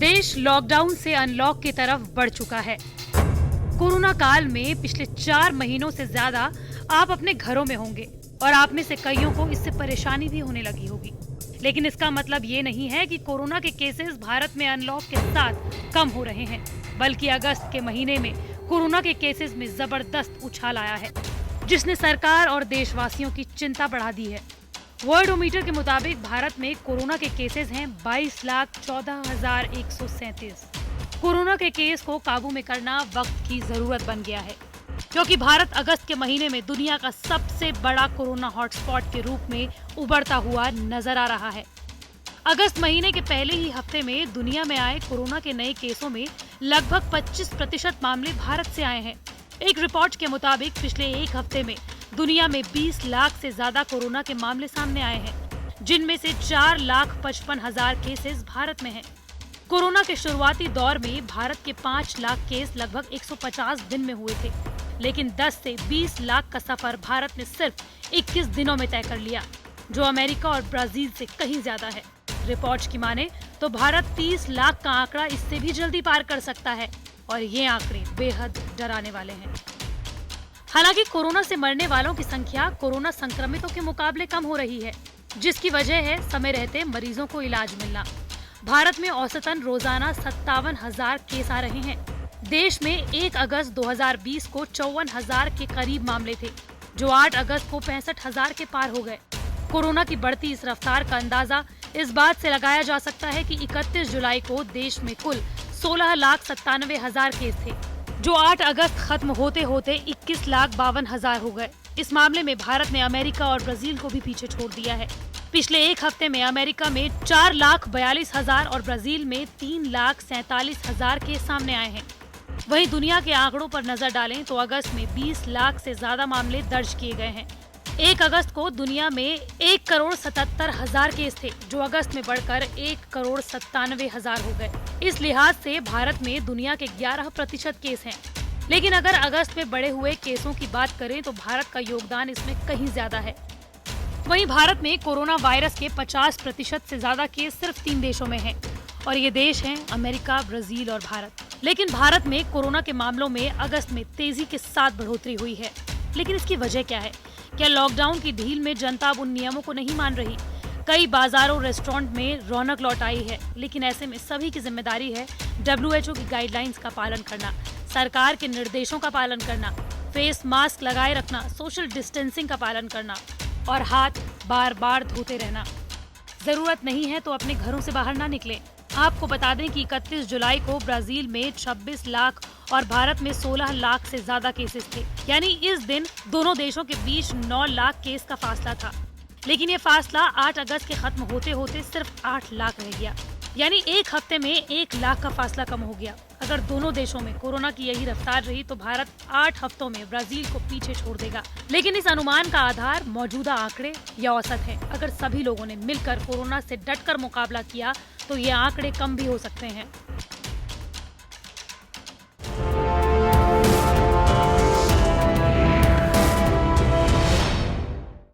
देश लॉकडाउन से अनलॉक की तरफ बढ़ चुका है। कोरोना काल में पिछले 4 महीनों से ज्यादा आप अपने घरों में होंगे और आप में से कईयों को इससे परेशानी भी होने लगी होगी। लेकिन इसका मतलब ये नहीं है कि कोरोना के केसेस भारत में अनलॉक के साथ कम हो रहे हैं, बल्कि अगस्त के महीने में कोरोना के केसेस में जबरदस्त उछाल आया है, जिसने सरकार और देशवासियों की चिंता बढ़ा दी है। वर्ल्डोमीटर के मुताबिक भारत में कोरोना के केसेस हैं 22,14,137। कोरोना के केस को काबू में करना वक्त की जरूरत बन गया है, क्योंकि भारत अगस्त के महीने में दुनिया का सबसे बड़ा कोरोना हॉटस्पॉट के रूप में उभरता हुआ नजर आ रहा है। अगस्त महीने के पहले ही हफ्ते में दुनिया में आए कोरोना के नए केसों में लगभग 25% मामले भारत से आए हैं। एक रिपोर्ट के मुताबिक पिछले एक हफ्ते में दुनिया में 20 लाख से ज्यादा कोरोना के मामले सामने आए हैं, जिनमें से 4,55,000 केसेस भारत में हैं। कोरोना के शुरुआती दौर में भारत के 5 लाख केस लगभग 150 दिन में हुए थे, लेकिन 10 से 20 लाख का सफर भारत ने सिर्फ 21 दिनों में तय कर लिया, जो अमेरिका और ब्राजील से कहीं ज्यादा है। रिपोर्ट्स की माने तो भारत 30 लाख का आंकड़ा इससे भी जल्दी पार कर सकता है और ये आंकड़े बेहद डराने वाले हैं। हालांकि कोरोना से मरने वालों की संख्या कोरोना संक्रमितों के मुकाबले कम हो रही है, जिसकी वजह है समय रहते मरीजों को इलाज मिलना। भारत में औसतन रोजाना 57,000 केस आ रहे हैं। देश में 1 अगस्त 2020 को 54,000 के करीब मामले थे, जो 8 अगस्त को 65,000 के पार हो गए। कोरोना की बढ़ती इस रफ्तार का अंदाजा इस बात से लगाया जा सकता है कि 31 जुलाई को देश में कुल 16,97,000 केस थे, जो 8 अगस्त खत्म होते होते 21,52,000 हो गए। इस मामले में भारत ने अमेरिका और ब्राजील को भी पीछे छोड़ दिया है। पिछले एक हफ्ते में अमेरिका में 4,42,000 और ब्राजील में 3,47,000 केस सामने आए हैं। वहीं दुनिया के आंकड़ों पर नजर डालें तो अगस्त में 20 लाख से ज्यादा मामले दर्ज किए गए हैं। 1 अगस्त को दुनिया में 1,77,000 केस थे, जो अगस्त में बढ़कर 1,97,000 हो गए। इस लिहाज से भारत में दुनिया के 11% केस हैं। लेकिन अगर अगस्त में बढ़े हुए केसों की बात करें तो भारत का योगदान इसमें कहीं ज्यादा है। वहीं भारत में कोरोना वायरस के 50% से ज्यादा केस सिर्फ 3 देशों में हैं, और ये देश हैं अमेरिका, ब्राजील और भारत। लेकिन भारत में कोरोना के मामलों में अगस्त में तेजी के साथ बढ़ोतरी हुई है। लेकिन इसकी वजह क्या है? क्या लॉकडाउन की ढील में जनता अब उन नियमों को नहीं मान रही? कई बाजारों, रेस्टोरेंट में रौनक लौट आई है, लेकिन ऐसे में सभी की जिम्मेदारी है WHO की गाइडलाइंस का पालन करना, सरकार के निर्देशों का पालन करना, फेस मास्क लगाए रखना, सोशल डिस्टेंसिंग का पालन करना और हाथ बार बार धोते रहना। जरूरत नहीं है तो अपने घरों से बाहर ना निकलें। आपको बता दें कि 31 जुलाई को ब्राजील में 26 लाख और भारत में 16 लाख से ज्यादा केसेस थे। यानी इस दिन दोनों देशों के बीच 9 लाख केस का फासला था। लेकिन ये फासला 8 अगस्त के खत्म होते होते सिर्फ 8 लाख रह गया। यानी एक हफ्ते में 1 लाख का फासला कम हो गया। अगर दोनों देशों में कोरोना की यही रफ्तार रही तो भारत 8 हफ्तों में ब्राजील को पीछे छोड़ देगा। लेकिन इस अनुमान का आधार मौजूदा आंकड़े या औसत है। अगर सभी लोगों ने मिलकर कोरोना से डटकर मुकाबला किया तो ये आंकड़े कम भी हो सकते हैं।